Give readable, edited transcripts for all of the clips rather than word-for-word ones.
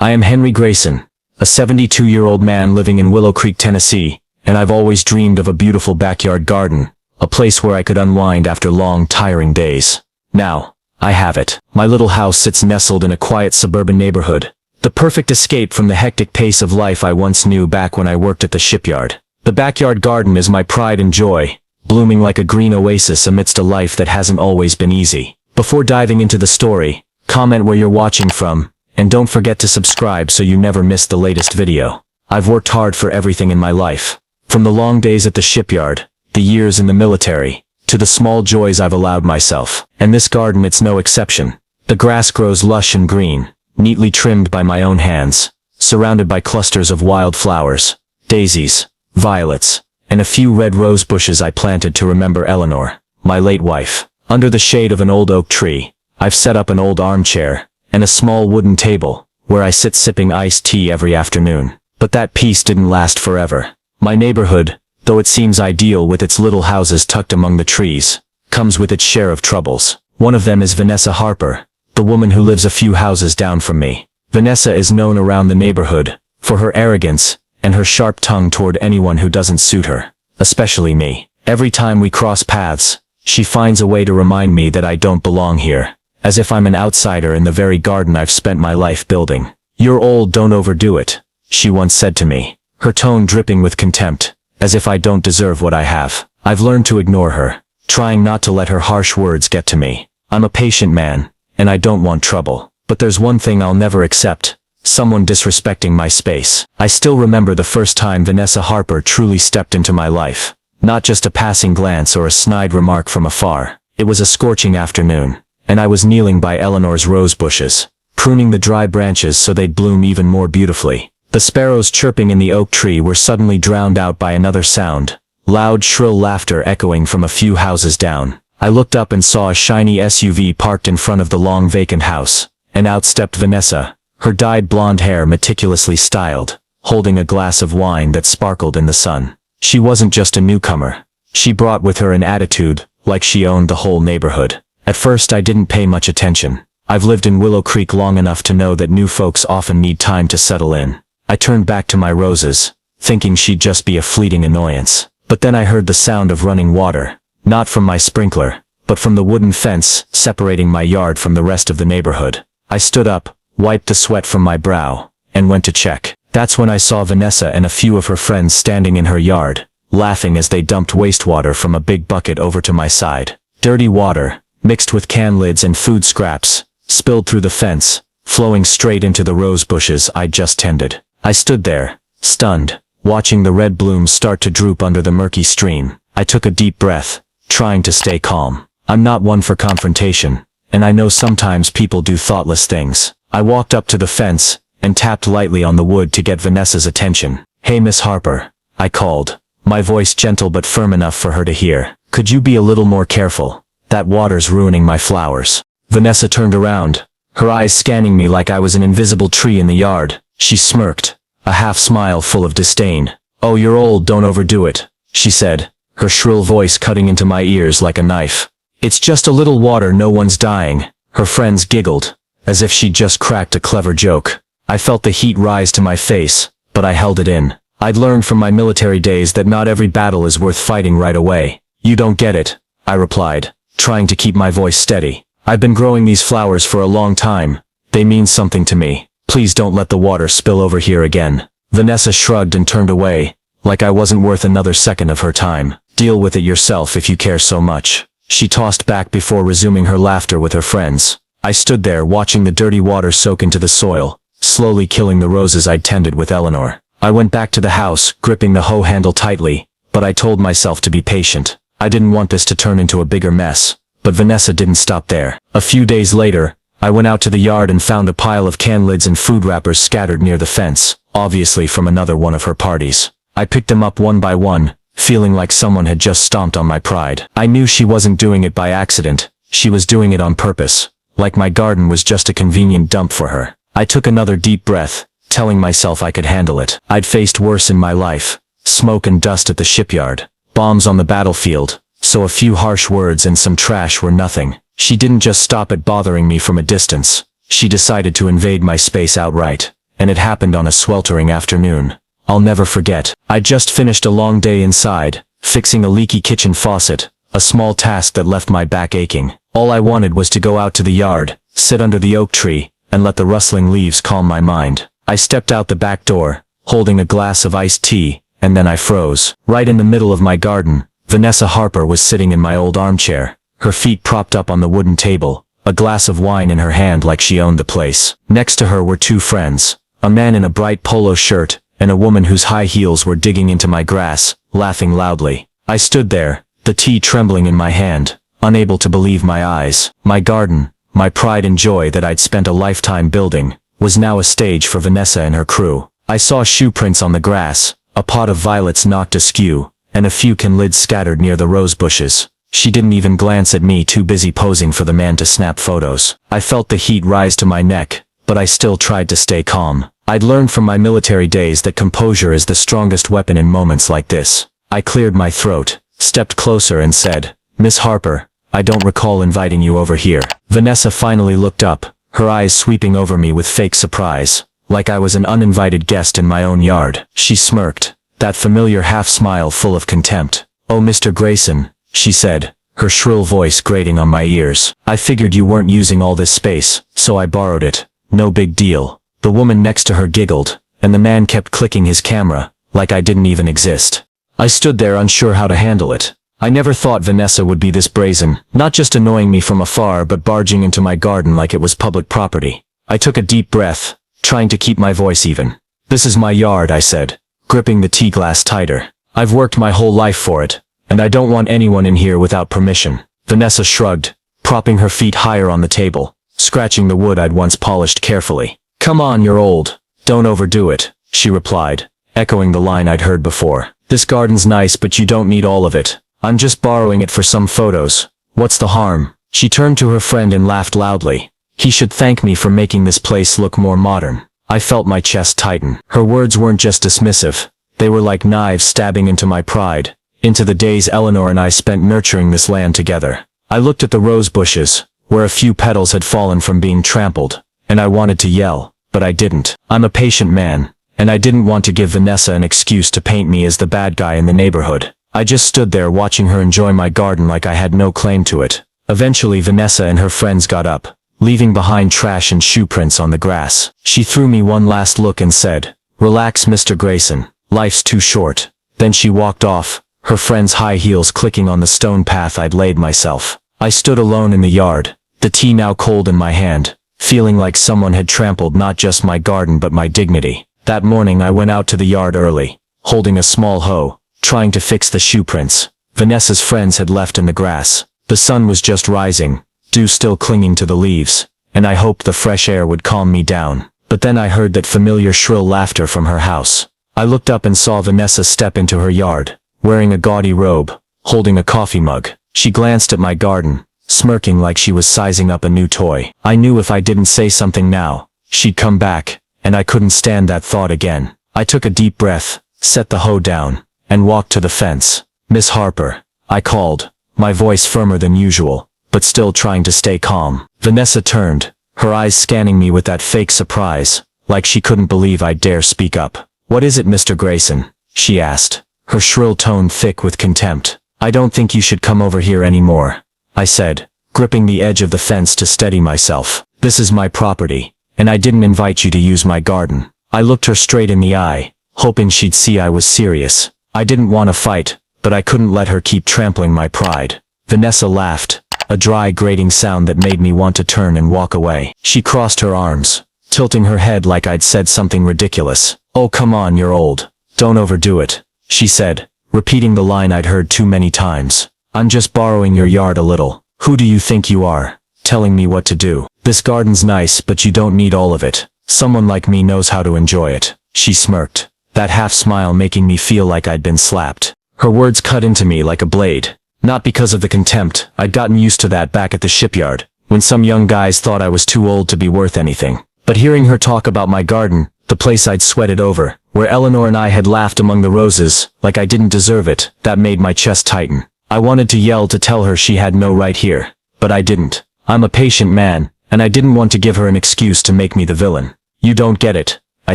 I am Henry Grayson, a 72-year-old man living in Willow Creek, Tennessee, and I've always dreamed of a beautiful backyard garden, a place where I could unwind after long, tiring days. Now, I have it. My little house sits nestled in a quiet suburban neighborhood, the perfect escape from the hectic pace of life I once knew back when I worked at the shipyard. The backyard garden is my pride and joy, blooming like a green oasis amidst a life that hasn't always been easy. Before diving into the story, comment where you're watching from, and don't forget to subscribe so you never miss the latest video. I've worked hard for everything in my life. From the long days at the shipyard, the years in the military, to the small joys I've allowed myself. And this garden, it's no exception. The grass grows lush and green, neatly trimmed by my own hands, surrounded by clusters of wild flowers, daisies, violets, and a few red rose bushes I planted to remember Eleanor, my late wife. Under the shade of an old oak tree, I've set up an old armchair and a small wooden table, where I sit sipping iced tea every afternoon. But that peace didn't last forever. My neighborhood, though it seems ideal with its little houses tucked among the trees, comes with its share of troubles. One of them is Vanessa Harper, the woman who lives a few houses down from me. Vanessa is known around the neighborhood for her arrogance and her sharp tongue toward anyone who doesn't suit her, especially me. Every time we cross paths, she finds a way to remind me that I don't belong here, as if I'm an outsider in the very garden I've spent my life building. "You're old, don't overdo it," she once said to me, her tone dripping with contempt, as if I don't deserve what I have. I've learned to ignore her, trying not to let her harsh words get to me. I'm a patient man, and I don't want trouble. But there's one thing I'll never accept: someone disrespecting my space. I still remember the first time Vanessa Harper truly stepped into my life. Not just a passing glance or a snide remark from afar. It was a scorching afternoon, and I was kneeling by Eleanor's rose bushes, pruning the dry branches so they'd bloom even more beautifully. The sparrows chirping in the oak tree were suddenly drowned out by another sound, loud, shrill laughter echoing from a few houses down. I looked up and saw a shiny SUV parked in front of the long vacant house, and out stepped Vanessa, her dyed blonde hair meticulously styled, holding a glass of wine that sparkled in the sun. She wasn't just a newcomer. She brought with her an attitude, like she owned the whole neighborhood. At first I didn't pay much attention. I've lived in Willow Creek long enough to know that new folks often need time to settle in. I turned back to my roses, thinking she'd just be a fleeting annoyance. But then I heard the sound of running water, not from my sprinkler, but from the wooden fence separating my yard from the rest of the neighborhood. I stood up, wiped the sweat from my brow, and went to check. That's when I saw Vanessa and a few of her friends standing in her yard, laughing as they dumped wastewater from a big bucket over to my side. Dirty water, mixed with can lids and food scraps, spilled through the fence, flowing straight into the rose bushes I'd just tended. I stood there, stunned, watching the red blooms start to droop under the murky stream. I took a deep breath, trying to stay calm. I'm not one for confrontation, and I know sometimes people do thoughtless things. I walked up to the fence and tapped lightly on the wood to get Vanessa's attention. "Hey, Miss Harper," I called, my voice gentle but firm enough for her to hear. "Could you be a little more careful? That water's ruining my flowers." Vanessa turned around, her eyes scanning me like I was an invisible tree in the yard. She smirked, a half smile full of disdain. "Oh, you're old, don't overdo it," she said, her shrill voice cutting into my ears like a knife. "It's just a little water, no one's dying." Her friends giggled, as if she'd just cracked a clever joke. I felt the heat rise to my face, but I held it in. I'd learned from my military days that not every battle is worth fighting right away. "You don't get it," I replied, trying to keep my voice steady. "I've been growing these flowers for a long time. They mean something to me. Please don't let the water spill over here again." Vanessa shrugged and turned away, like I wasn't worth another second of her time. "Deal with it yourself if you care so much," she tossed back before resuming her laughter with her friends. I stood there watching the dirty water soak into the soil, slowly killing the roses I'd tended with Eleanor. I went back to the house, gripping the hoe handle tightly, but I told myself to be patient. I didn't want this to turn into a bigger mess. But Vanessa didn't stop there. A few days later, I went out to the yard and found a pile of can lids and food wrappers scattered near the fence, obviously from another one of her parties. I picked them up one by one, feeling like someone had just stomped on my pride. I knew she wasn't doing it by accident. She was doing it on purpose, like my garden was just a convenient dump for her. I took another deep breath, telling myself I could handle it. I'd faced worse in my life. Smoke and dust at the shipyard, bombs on the battlefield, so a few harsh words and some trash were nothing. She didn't just stop at bothering me from a distance. She decided to invade my space outright. and it happened on a sweltering afternoon. I'll never forget. I'd just finished a long day inside, fixing a leaky kitchen faucet, a small task that left my back aching. All I wanted was to go out to the yard, sit under the oak tree, and let the rustling leaves calm my mind. I stepped out the back door, holding a glass of iced tea, and then I froze. Right in the middle of my garden, Vanessa Harper was sitting in my old armchair, her feet propped up on the wooden table, a glass of wine in her hand like she owned the place. Next to her were two friends, a man in a bright polo shirt, and a woman whose high heels were digging into my grass, laughing loudly. I stood there, the tea trembling in my hand, unable to believe my eyes. My garden, my pride and joy that I'd spent a lifetime building, was now a stage for Vanessa and her crew. I saw shoe prints on the grass, a pot of violets knocked askew, and a few lids scattered near the rose bushes. She didn't even glance at me, too busy posing for the man to snap photos. I felt the heat rise to my neck, but I still tried to stay calm. I'd learned from my military days that composure is the strongest weapon in moments like this. I cleared my throat, stepped closer and said, "Miss Harper, I don't recall inviting you over here." Vanessa finally looked up, her eyes sweeping over me with fake surprise, like I was an uninvited guest in my own yard. She smirked, that familiar half-smile full of contempt. "Oh, Mr. Grayson," she said, her shrill voice grating on my ears. "I figured you weren't using all this space, so I borrowed it. No big deal." The woman next to her giggled, and the man kept clicking his camera, like I didn't even exist. I stood there unsure how to handle it. I never thought Vanessa would be this brazen, not just annoying me from afar but barging into my garden like it was public property. I took a deep breath, trying to keep my voice even. "This is my yard," I said, gripping the tea glass tighter. "I've worked my whole life for it, and I don't want anyone in here without permission." Vanessa shrugged, propping her feet higher on the table, scratching the wood I'd once polished carefully. "Come on, you're old. Don't overdo it," she replied, echoing the line I'd heard before. "This garden's nice, but you don't need all of it. I'm just borrowing it for some photos. What's the harm?" She turned to her friend and laughed loudly. "He should thank me for making this place look more modern." I felt my chest tighten. Her words weren't just dismissive. They were like knives stabbing into my pride, into the days Eleanor and I spent nurturing this land together. I looked at the rose bushes, where a few petals had fallen from being trampled, and I wanted to yell, but I didn't. I'm a patient man, and I didn't want to give Vanessa an excuse to paint me as the bad guy in the neighborhood. I just stood there watching her enjoy my garden like I had no claim to it. Eventually Vanessa and her friends got up, leaving behind trash and shoe prints on the grass. She threw me one last look and said, "Relax, Mr. Grayson. Life's too short." Then she walked off, her friend's high heels clicking on the stone path I'd laid myself. I stood alone in the yard, the tea now cold in my hand, feeling like someone had trampled not just my garden but my dignity. That morning I went out to the yard early, holding a small hoe, trying to fix the shoe prints. Vanessa's friends had left in the grass. The sun was just rising, dew still clinging to the leaves, and I hoped the fresh air would calm me down. But then I heard that familiar shrill laughter from her house. I looked up and saw Vanessa step into her yard, wearing a gaudy robe, holding a coffee mug. She glanced at my garden, smirking like she was sizing up a new toy. I knew if I didn't say something now, she'd come back, and I couldn't stand that thought again. I took a deep breath, set the hoe down, and walked to the fence. "Miss Harper," I called, my voice firmer than usual, but still trying to stay calm. Vanessa turned, her eyes scanning me with that fake surprise, like she couldn't believe I'd dare speak up. "What is it, Mr. Grayson?" she asked, her shrill tone thick with contempt. "I don't think you should come over here anymore," I said, gripping the edge of the fence to steady myself. "This is my property, and I didn't invite you to use my garden." I looked her straight in the eye, hoping she'd see I was serious. I didn't want to fight, but I couldn't let her keep trampling my pride. Vanessa laughed, a dry grating sound that made me want to turn and walk away. She crossed her arms, tilting her head like I'd said something ridiculous. "Oh, come on, you're old. Don't overdo it," she said, repeating the line I'd heard too many times. "I'm just borrowing your yard a little. Who do you think you are, telling me what to do? This garden's nice, but you don't need all of it. Someone like me knows how to enjoy it." She smirked, that half-smile making me feel like I'd been slapped. Her words cut into me like a blade. Not because of the contempt, I'd gotten used to that back at the shipyard, when some young guys thought I was too old to be worth anything. But hearing her talk about my garden, the place I'd sweated over, where Eleanor and I had laughed among the roses, like I didn't deserve it, that made my chest tighten. I wanted to yell to tell her she had no right here, but I didn't. I'm a patient man, and I didn't want to give her an excuse to make me the villain. "You don't get it," I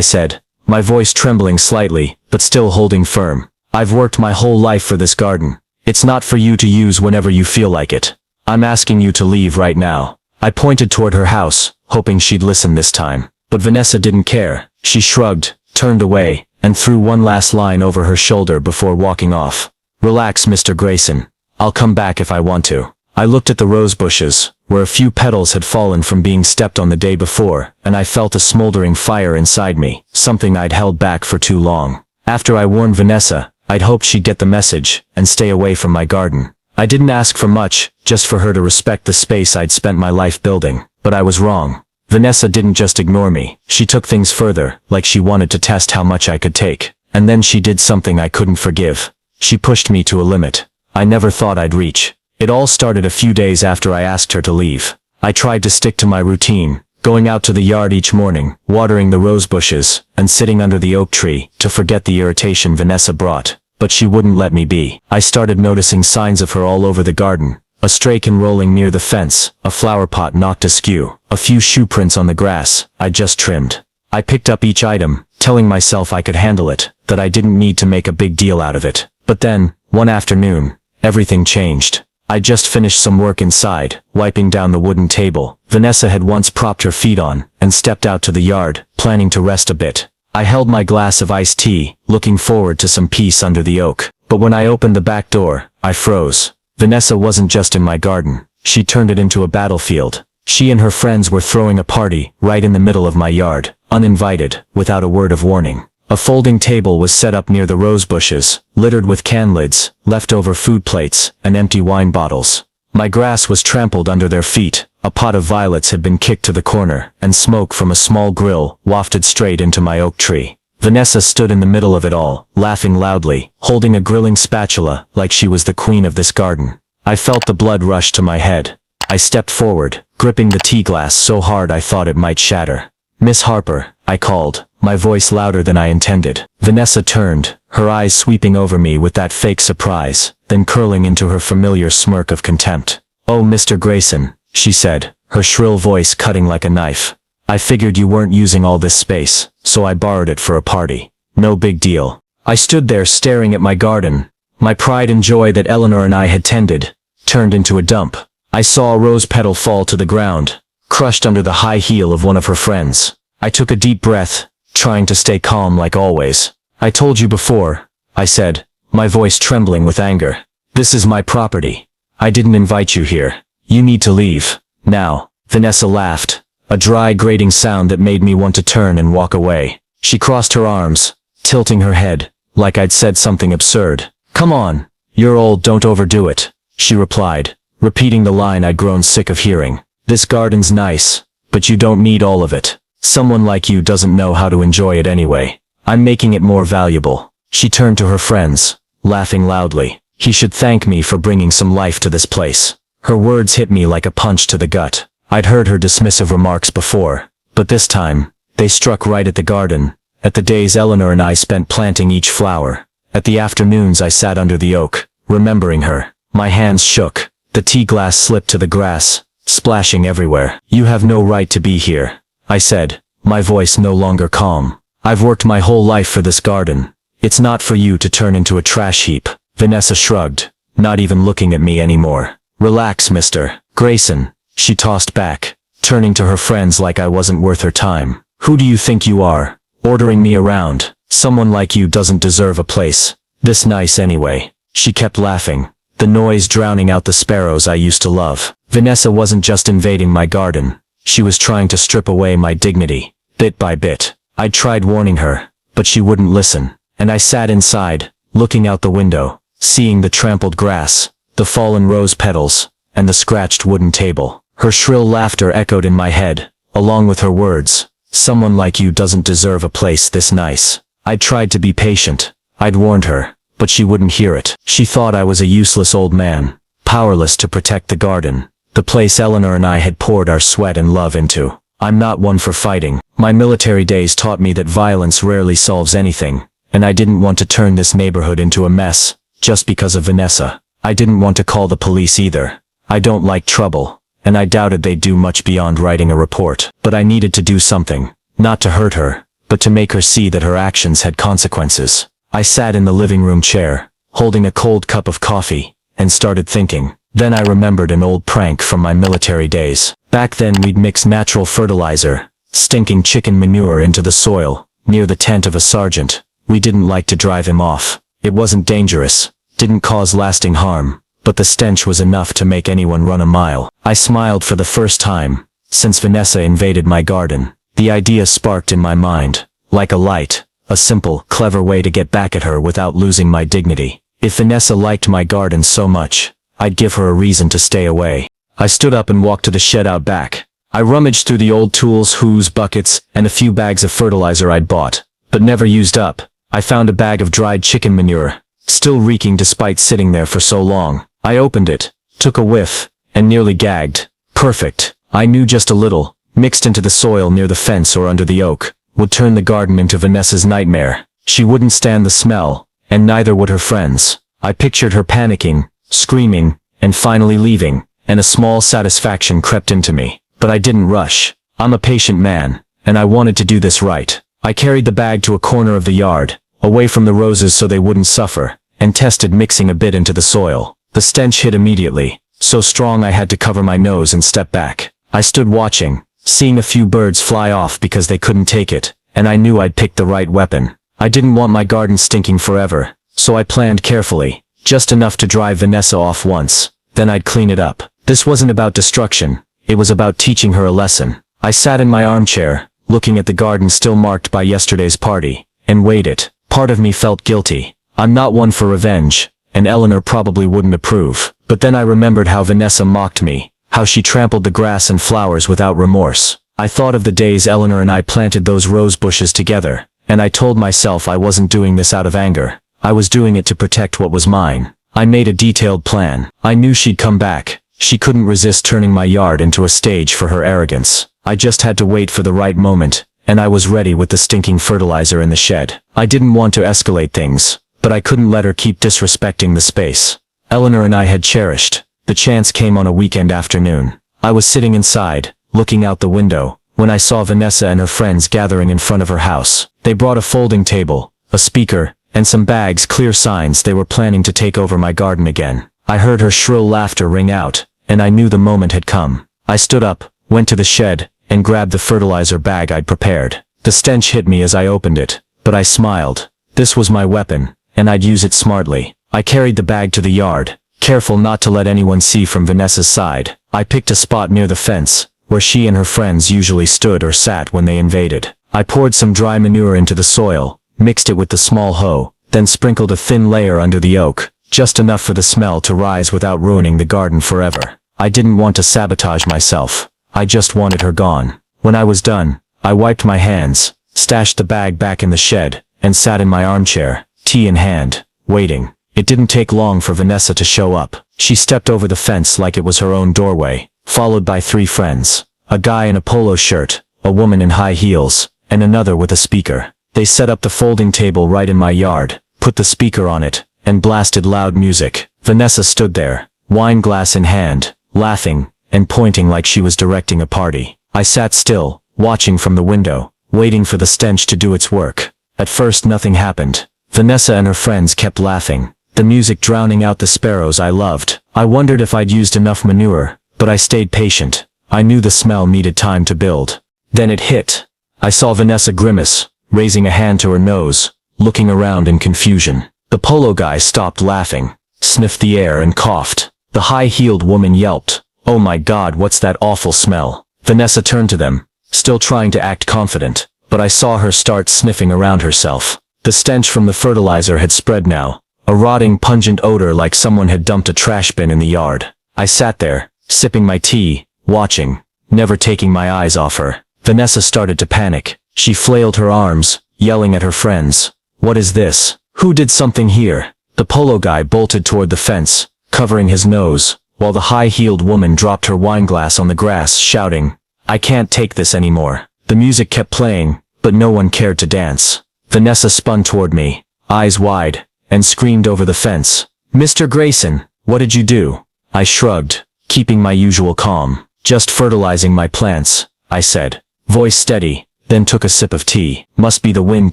said, my voice trembling slightly, but still holding firm. I've worked my whole life for this garden. It's not for you to use whenever you feel like it. I'm asking you to leave right now. I pointed toward her house, hoping she'd listen this time. But Vanessa didn't care. She shrugged, turned away, and threw one last line over her shoulder before walking off. Relax, Mr. Grayson. I'll come back if I want to. I looked at the rose bushes, where a few petals had fallen from being stepped on the day before, and I felt a smoldering fire inside me, something I'd held back for too long. After I warned Vanessa, I'd hoped she'd get the message, and stay away from my garden. I didn't ask for much, just for her to respect the space I'd spent my life building. But I was wrong. Vanessa didn't just ignore me, she took things further, like she wanted to test how much I could take. And then she did something I couldn't forgive. She pushed me to a limit I never thought I'd reach. It all started a few days after I asked her to leave. I tried to stick to my routine, going out to the yard each morning, watering the rose bushes, and sitting under the oak tree, to forget the irritation Vanessa brought. But she wouldn't let me be. I started noticing signs of her all over the garden. A stray can rolling near the fence, a flower pot knocked askew, a few shoe prints on the grass I just trimmed. I picked up each item, telling myself I could handle it, that I didn't need to make a big deal out of it. But then, one afternoon, everything changed. I just finished some work inside, wiping down the wooden table Vanessa had once propped her feet on, and stepped out to the yard, planning to rest a bit. I held my glass of iced tea, looking forward to some peace under the oak. But when I opened the back door, I froze. Vanessa wasn't just in my garden. She turned it into a battlefield. She and her friends were throwing a party, right in the middle of my yard, uninvited, without a word of warning. A folding table was set up near the rose bushes, littered with can lids, leftover food plates, and empty wine bottles. My grass was trampled under their feet, a pot of violets had been kicked to the corner, and smoke from a small grill wafted straight into my oak tree. Vanessa stood in the middle of it all, laughing loudly, holding a grilling spatula like she was the queen of this garden. I felt the blood rush to my head. I stepped forward, gripping the tea glass so hard I thought it might shatter. Miss Harper, I called, my voice louder than I intended. Vanessa turned, her eyes sweeping over me with that fake surprise, then curling into her familiar smirk of contempt. Oh, Mr. Grayson, she said, her shrill voice cutting like a knife. I figured you weren't using all this space, so I borrowed it for a party. No big deal. I stood there staring at my garden. My pride and joy that Eleanor and I had tended, turned into a dump. I saw a rose petal fall to the ground, crushed under the high heel of one of her friends. I took a deep breath, trying to stay calm like always. I told you before, I said, my voice trembling with anger. This is my property. I didn't invite you here. You need to leave. Now. Vanessa laughed, a dry grating sound that made me want to turn and walk away. She crossed her arms, tilting her head, like I'd said something absurd. Come on, you're old, don't overdo it, she replied, repeating the line I'd grown sick of hearing. This garden's nice, but you don't need all of it. Someone like you doesn't know how to enjoy it anyway. I'm making it more valuable. She turned to her friends, laughing loudly. He should thank me for bringing some life to this place. Her words hit me like a punch to the gut. I'd heard her dismissive remarks before, but this time, they struck right at the garden, at the days Eleanor and I spent planting each flower, at the afternoons I sat under the oak, remembering her. My hands shook, the tea glass slipped to the grass, splashing everywhere. You have no right to be here, I said, my voice no longer calm. I've worked my whole life for this garden. It's not for you to turn into a trash heap. Vanessa shrugged, not even looking at me anymore. Relax, Mr. Grayson, she tossed back, turning to her friends like I wasn't worth her time. Who do you think you are, ordering me around? Someone like you doesn't deserve a place this nice anyway. She kept laughing, the noise drowning out the sparrows I used to love. Vanessa wasn't just invading my garden. She was trying to strip away my dignity, bit by bit. I'd tried warning her, but she wouldn't listen, and I sat inside, looking out the window, seeing the trampled grass, the fallen rose petals, and the scratched wooden table. Her shrill laughter echoed in my head, along with her words. Someone like you doesn't deserve a place this nice. I'd tried to be patient. I'd warned her, but she wouldn't hear it. She thought I was a useless old man, powerless to protect the garden, the place Eleanor and I had poured our sweat and love into. I'm not one for fighting. My military days taught me that violence rarely solves anything, and I didn't want to turn this neighborhood into a mess, just because of Vanessa. I didn't want to call the police either. I don't like trouble, and I doubted they'd do much beyond writing a report. But I needed to do something, not to hurt her, but to make her see that her actions had consequences. I sat in the living room chair, holding a cold cup of coffee, and started thinking. Then I remembered an old prank from my military days. Back then we'd mix natural fertilizer, stinking chicken manure into the soil, near the tent of a sergeant. We didn't like to drive him off. It wasn't dangerous, didn't cause lasting harm, but the stench was enough to make anyone run a mile. I smiled for the first time, since Vanessa invaded my garden. The idea sparked in my mind, like a light, a simple, clever way to get back at her without losing my dignity. If Vanessa liked my garden so much, I'd give her a reason to stay away. I stood up and walked to the shed out back. I rummaged through the old tools, hooves, buckets, and a few bags of fertilizer I'd bought, but never used up. I found a bag of dried chicken manure, still reeking despite sitting there for so long. I opened it, took a whiff, and nearly gagged. Perfect. I knew just a little, mixed into the soil near the fence or under the oak, would turn the garden into Vanessa's nightmare. She wouldn't stand the smell, and neither would her friends. I pictured her panicking, screaming, and finally leaving, and a small satisfaction crept into me. But I didn't rush. I'm a patient man, and I wanted to do this right. I carried the bag to a corner of the yard, away from the roses so they wouldn't suffer, and tested mixing a bit into the soil. The stench hit immediately, so strong I had to cover my nose and step back. I stood watching, seeing a few birds fly off because they couldn't take it, and I knew I'd picked the right weapon. I didn't want my garden stinking forever, so I planned carefully, just enough to drive Vanessa off once, then I'd clean it up. This wasn't about destruction, it was about teaching her a lesson. I sat in my armchair, looking at the garden still marked by yesterday's party, and waited. Part of me felt guilty. I'm not one for revenge, and Eleanor probably wouldn't approve. But then I remembered how Vanessa mocked me, how she trampled the grass and flowers without remorse. I thought of the days Eleanor and I planted those rose bushes together, and I told myself I wasn't doing this out of anger. I was doing it to protect what was mine. I made a detailed plan. I knew she'd come back. She couldn't resist turning my yard into a stage for her arrogance. I just had to wait for the right moment, and I was ready with the stinking fertilizer in the shed. I didn't want to escalate things, but I couldn't let her keep disrespecting the space Eleanor and I had cherished. The chance came on a weekend afternoon. I was sitting inside, looking out the window, when I saw Vanessa and her friends gathering in front of her house. They brought a folding table, a speaker, and some bags, clear signs they were planning to take over my garden again. I heard her shrill laughter ring out, and I knew the moment had come. I stood up, went to the shed, and grabbed the fertilizer bag I'd prepared. The stench hit me as I opened it, but I smiled. This was my weapon, and I'd use it smartly. I carried the bag to the yard, careful not to let anyone see from Vanessa's side. I picked a spot near the fence, where she and her friends usually stood or sat when they invaded. I poured some dry manure into the soil, mixed it with the small hoe, then sprinkled a thin layer under the oak, just enough for the smell to rise without ruining the garden forever. I didn't want to sabotage myself. I just wanted her gone. When I was done, I wiped my hands, stashed the bag back in the shed, and sat in my armchair, tea in hand, waiting. It didn't take long for Vanessa to show up. She stepped over the fence like it was her own doorway, followed by 3 friends. A guy in a polo shirt, a woman in high heels, and another with a speaker. They set up the folding table right in my yard, put the speaker on it, and blasted loud music. Vanessa stood there, wine glass in hand, laughing, and pointing like she was directing a party. I sat still, watching from the window, waiting for the stench to do its work. At first nothing happened. Vanessa and her friends kept laughing, the music drowning out the sparrows I loved. I wondered if I'd used enough manure, but I stayed patient. I knew the smell needed time to build. Then it hit. I saw Vanessa grimace, raising a hand to her nose, looking around in confusion. The polo guy stopped laughing, sniffed the air and coughed. The high-heeled woman yelped, "Oh my God, what's that awful smell?" Vanessa turned to them, still trying to act confident, but I saw her start sniffing around herself. The stench from the fertilizer had spread now, a rotting, pungent odor like someone had dumped a trash bin in the yard. I sat there, sipping my tea, watching, never taking my eyes off her. Vanessa started to panic. She flailed her arms, yelling at her friends. "What is this? Who did something here?" The polo guy bolted toward the fence, covering his nose, while the high-heeled woman dropped her wine glass on the grass, shouting, "I can't take this anymore." The music kept playing, but no one cared to dance. Vanessa spun toward me, eyes wide, and screamed over the fence, "Mr. Grayson, what did you do?" I shrugged, keeping my usual calm. "Just fertilizing my plants," I said, voice steady. then took a sip of tea. Must be the wind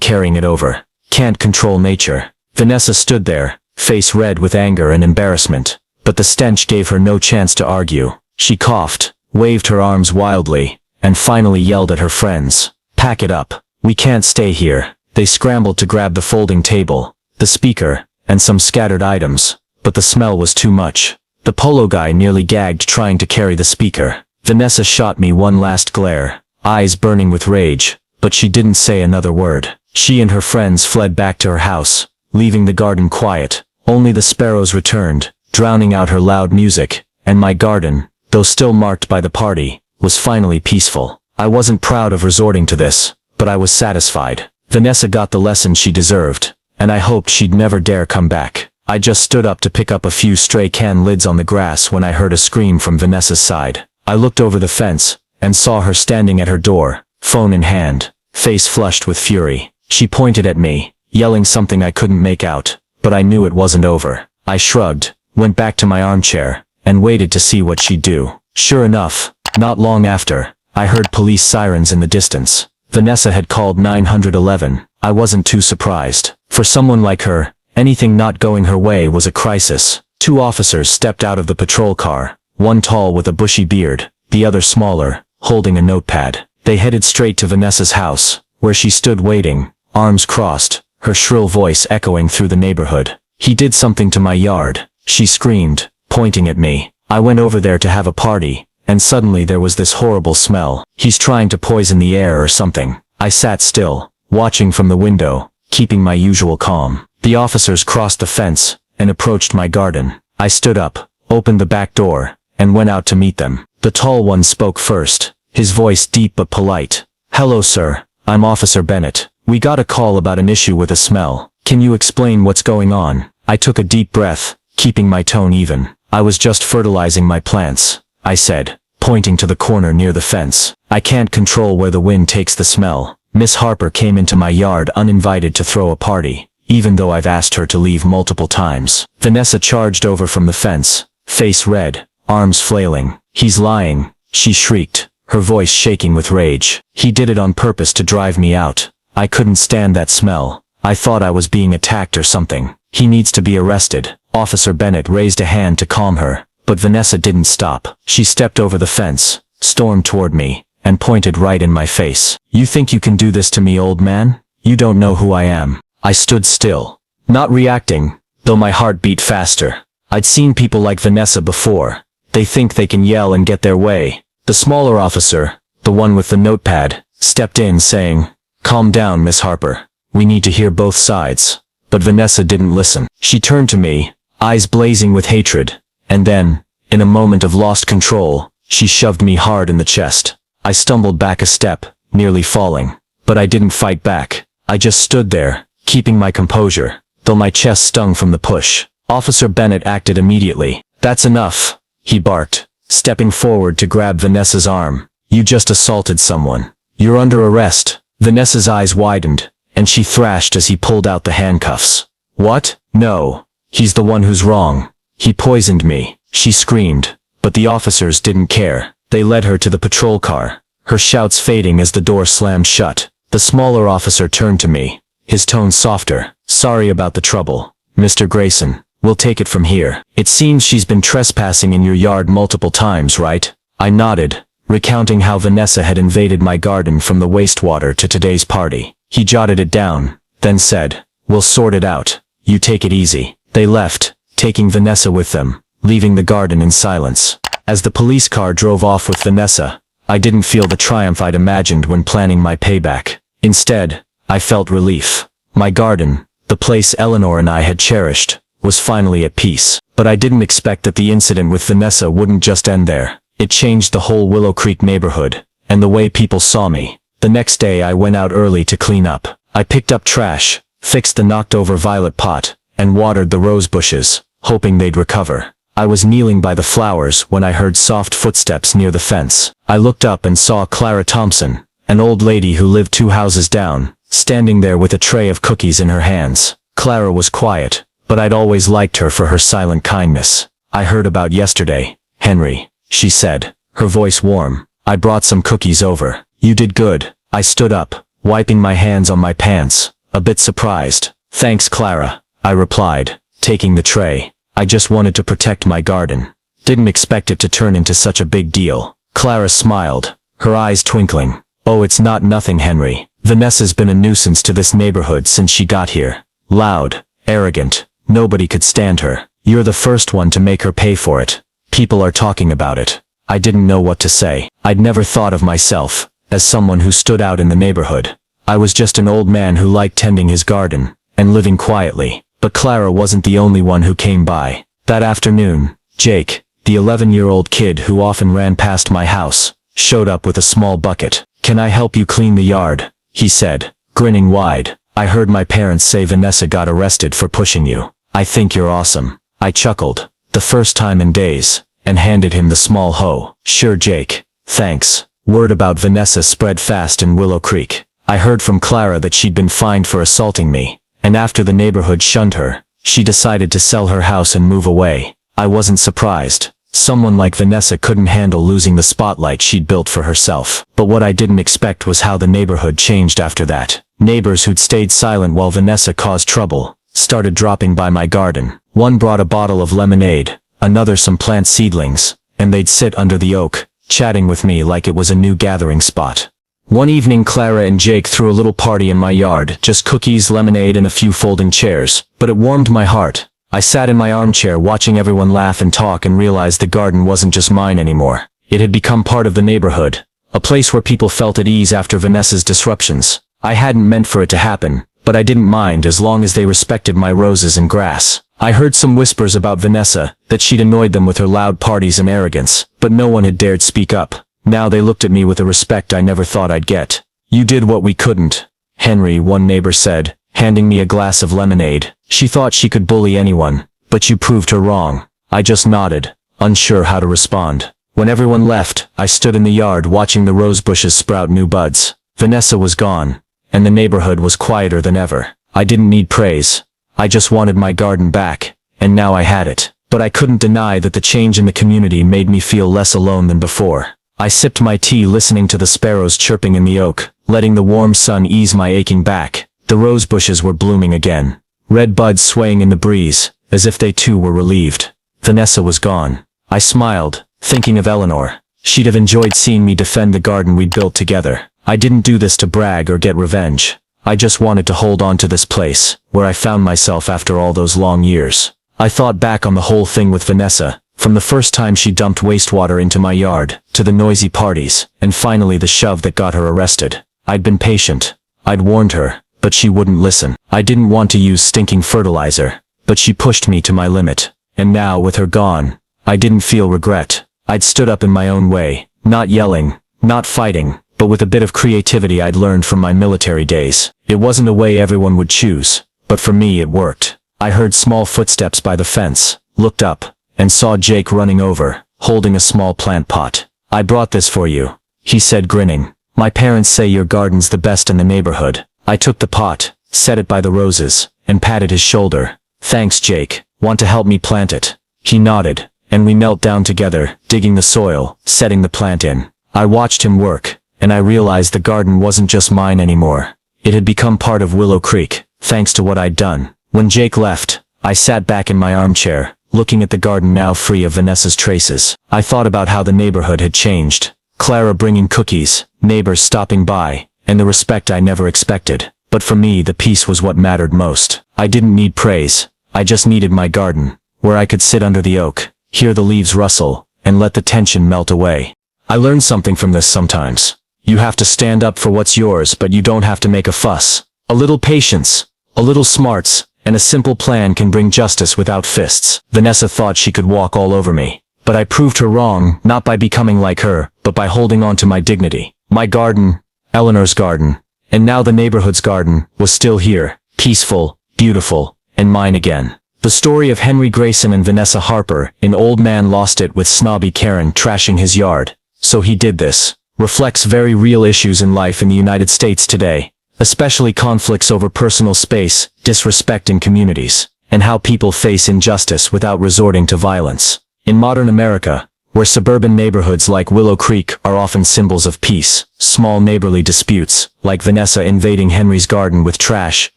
carrying it over. Can't control nature. Vanessa stood there, face red with anger and embarrassment. But the stench gave her no chance to argue. She coughed, waved her arms wildly, and finally yelled at her friends. Pack it up. We can't stay here. They scrambled to grab the folding table, the speaker, and some scattered items, but the smell was too much. The polo guy nearly gagged trying to carry the speaker. Vanessa shot me one last glare, eyes burning with rage, but she didn't say another word. She and her friends fled back to her house, leaving the garden quiet. Only the sparrows returned, drowning out her loud music, and my garden, though still marked by the party, was finally peaceful. I wasn't proud of resorting to this, but I was satisfied. Vanessa got the lesson she deserved, and I hoped she'd never dare come back. I just stood up to pick up a few stray can lids on the grass when I heard a scream from Vanessa's side. I looked over the fence, and saw her standing at her door, phone in hand, face flushed with fury. She pointed at me, yelling something I couldn't make out, but I knew it wasn't over. I shrugged, went back to my armchair, and waited to see what she'd do. Sure enough, not long after, I heard police sirens in the distance. Vanessa had called 911. I wasn't too surprised. For someone like her, anything not going her way was a crisis. 2 officers stepped out of the patrol car, one tall with a bushy beard, the other smaller, holding a notepad. They headed straight to Vanessa's house, where she stood waiting, arms crossed, her shrill voice echoing through the neighborhood. He did something to my yard, she screamed, pointing at me. I went over there to have a party, and suddenly there was this horrible smell. He's trying to poison the air or something. I sat still, watching from the window, keeping my usual calm. The officers crossed the fence, and approached my garden. I stood up, opened the back door, and went out to meet them. The tall one spoke first, his voice deep but polite. Hello sir, I'm Officer Bennett. We got a call about an issue with a smell. Can you explain what's going on? I took a deep breath, keeping my tone even. I was just fertilizing my plants, I said, pointing to the corner near the fence. I can't control where the wind takes the smell. Miss Harper came into my yard uninvited to throw a party, even though I've asked her to leave multiple times. Vanessa charged over from the fence, face red, arms flailing. He's lying, she shrieked, her voice shaking with rage. He did it on purpose to drive me out. I couldn't stand that smell. I thought I was being attacked or something. He needs to be arrested. Officer Bennett raised a hand to calm her, but Vanessa didn't stop. She stepped over the fence, stormed toward me, and pointed right in my face. You think you can do this to me, old man? You don't know who I am. I stood still, not reacting, though my heart beat faster. I'd seen people like Vanessa before. They think they can yell and get their way. The smaller officer, the one with the notepad, stepped in saying, Calm down, Miss Harper. We need to hear both sides. But Vanessa didn't listen. She turned to me, eyes blazing with hatred, and then, in a moment of lost control, she shoved me hard in the chest. I stumbled back a step, nearly falling. But I didn't fight back. I just stood there, keeping my composure, though my chest stung from the push. Officer Bennett acted immediately. That's enough, he barked, stepping forward to grab Vanessa's arm. You just assaulted someone. You're under arrest. Vanessa's eyes widened, and she thrashed as he pulled out the handcuffs. What? No. He's the one who's wrong. He poisoned me, she screamed, but the officers didn't care. They led her to the patrol car, her shouts fading as the door slammed shut. The smaller officer turned to me, his tone softer. Sorry about the trouble, Mr. Grayson. We'll take it from here. It seems she's been trespassing in your yard multiple times, right? I nodded, recounting how Vanessa had invaded my garden from the wastewater to today's party. He jotted it down, then said, We'll sort it out. You take it easy. They left, taking Vanessa with them, leaving the garden in silence. As the police car drove off with Vanessa, I didn't feel the triumph I'd imagined when planning my payback. Instead, I felt relief. My garden, the place Eleanor and I had cherished, was finally at peace. But I didn't expect that the incident with Vanessa wouldn't just end there. It changed the whole Willow Creek neighborhood, and the way people saw me. The next day I went out early to clean up. I picked up trash, fixed the knocked-over violet pot, and watered the rose bushes, hoping they'd recover. I was kneeling by the flowers when I heard soft footsteps near the fence. I looked up and saw Clara Thompson, an old lady who lived 2 houses down, standing there with a tray of cookies in her hands. Clara was quiet, but I'd always liked her for her silent kindness. I heard about yesterday, Henry, she said, her voice warm. I brought some cookies over. You did good. I stood up, wiping my hands on my pants, a bit surprised. Thanks, Clara, I replied, taking the tray. I just wanted to protect my garden. Didn't expect it to turn into such a big deal. Clara smiled, her eyes twinkling. Oh, it's not nothing, Henry. Vanessa's been a nuisance to this neighborhood since she got here. Loud, arrogant, nobody could stand her. You're the first one to make her pay for it. People are talking about it. I didn't know what to say. I'd never thought of myself as someone who stood out in the neighborhood. I was just an old man who liked tending his garden and living quietly. But Clara wasn't the only one who came by. That afternoon, Jake, the 11-year-old kid who often ran past my house, showed up with a small bucket. Can I help you clean the yard? He said, grinning wide. I heard my parents say Vanessa got arrested for pushing you. I think you're awesome. I chuckled, the first time in days, and handed him the small hoe. Sure, Jake. Thanks. Word about Vanessa spread fast in Willow Creek. I heard from Clara that she'd been fined for assaulting me, and after the neighborhood shunned her, she decided to sell her house and move away. I wasn't surprised. Someone like Vanessa couldn't handle losing the spotlight she'd built for herself. But what I didn't expect was how the neighborhood changed after that. Neighbors who'd stayed silent while Vanessa caused trouble started dropping by my garden. One brought a bottle of lemonade, another some plant seedlings, and they'd sit under the oak, chatting with me like it was a new gathering spot. One evening Clara and Jake threw a little party in my yard, just cookies, lemonade, and a few folding chairs, but it warmed my heart. I sat in my armchair watching everyone laugh and talk and realized the garden wasn't just mine anymore. It had become part of the neighborhood, a place where people felt at ease after Vanessa's disruptions. I hadn't meant for it to happen, but I didn't mind as long as they respected my roses and grass. I heard some whispers about Vanessa, that she'd annoyed them with her loud parties and arrogance, but no one had dared speak up. Now they looked at me with a respect I never thought I'd get. You did what we couldn't, Henry, one neighbor said, handing me a glass of lemonade. She thought she could bully anyone, but you proved her wrong. I just nodded, unsure how to respond. When everyone left, I stood in the yard watching the rose bushes sprout new buds. Vanessa was gone, and the neighborhood was quieter than ever. I didn't need praise. I just wanted my garden back, and now I had it. But I couldn't deny that the change in the community made me feel less alone than before. I sipped my tea listening to the sparrows chirping in the oak, letting the warm sun ease my aching back. The rose bushes were blooming again, red buds swaying in the breeze, as if they too were relieved. Vanessa was gone. I smiled, thinking of Eleanor. She'd have enjoyed seeing me defend the garden we'd built together. I didn't do this to brag or get revenge. I just wanted to hold on to this place, where I found myself after all those long years. I thought back on the whole thing with Vanessa, from the first time she dumped wastewater into my yard, to the noisy parties, and finally the shove that got her arrested. I'd been patient. I'd warned her, but she wouldn't listen. I didn't want to use stinking fertilizer, but she pushed me to my limit. And now, with her gone, I didn't feel regret. I'd stood up in my own way, not yelling, not fighting, but with a bit of creativity I'd learned from my military days. It wasn't a way everyone would choose, but for me it worked. I heard small footsteps by the fence, looked up, and saw Jake running over, holding a small plant pot. I brought this for you, he said, grinning. My parents say your garden's the best in the neighborhood. I took the pot, set it by the roses, and patted his shoulder. Thanks, Jake. Want to help me plant it? He nodded, and we knelt down together, digging the soil, setting the plant in. I watched him work, and I realized the garden wasn't just mine anymore. It had become part of Willow Creek, thanks to what I'd done. When Jake left, I sat back in my armchair, looking at the garden now free of Vanessa's traces. I thought about how the neighborhood had changed. Clara bringing cookies, neighbors stopping by, and the respect I never expected. But for me, the peace was what mattered most. I didn't need praise. I just needed my garden, where I could sit under the oak, hear the leaves rustle, and let the tension melt away. I learned something from this sometimes. You have to stand up for what's yours, but you don't have to make a fuss. A little patience, a little smarts, and a simple plan can bring justice without fists. Vanessa thought she could walk all over me, but I proved her wrong, not by becoming like her, but by holding on to my dignity. My garden, Eleanor's garden, and now the neighborhood's garden, was still here, peaceful, beautiful, and mine again. The story of Henry Grayson and Vanessa Harper, an old man lost it with Snobby Karen trashing his yard. So he did this, reflects very real issues in life in the United States today, especially conflicts over personal space, disrespect in communities, and how people face injustice without resorting to violence. In modern America, where suburban neighborhoods like Willow Creek are often symbols of peace. Small neighborly disputes, like Vanessa invading Henry's garden with trash,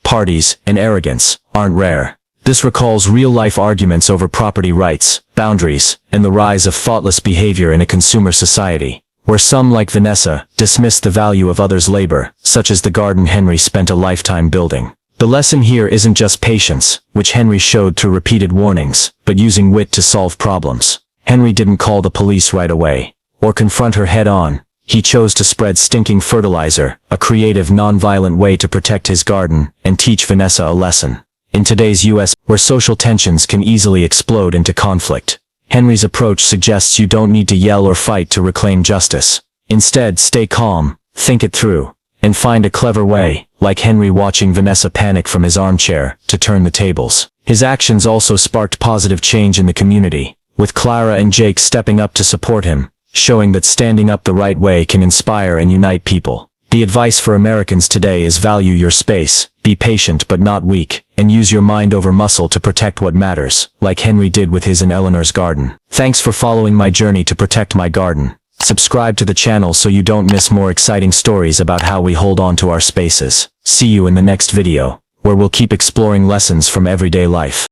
parties, and arrogance, aren't rare. This recalls real-life arguments over property rights, boundaries, and the rise of thoughtless behavior in a consumer society, where some, like Vanessa, dismiss the value of others' labor, such as the garden Henry spent a lifetime building. The lesson here isn't just patience, which Henry showed through repeated warnings, but using wit to solve problems. Henry didn't call the police right away, or confront her head-on. He chose to spread stinking fertilizer, a creative, non-violent way to protect his garden and teach Vanessa a lesson. In today's US, where social tensions can easily explode into conflict, Henry's approach suggests you don't need to yell or fight to reclaim justice. Instead, stay calm, think it through, and find a clever way, like Henry watching Vanessa panic from his armchair, to turn the tables. His actions also sparked positive change in the community, with Clara and Jake stepping up to support him, showing that standing up the right way can inspire and unite people. The advice for Americans today is value your space, be patient but not weak, and use your mind over muscle to protect what matters, like Henry did with his and Eleanor's garden. Thanks for following my journey to protect my garden. Subscribe to the channel so you don't miss more exciting stories about how we hold on to our spaces. See you in the next video, where we'll keep exploring lessons from everyday life.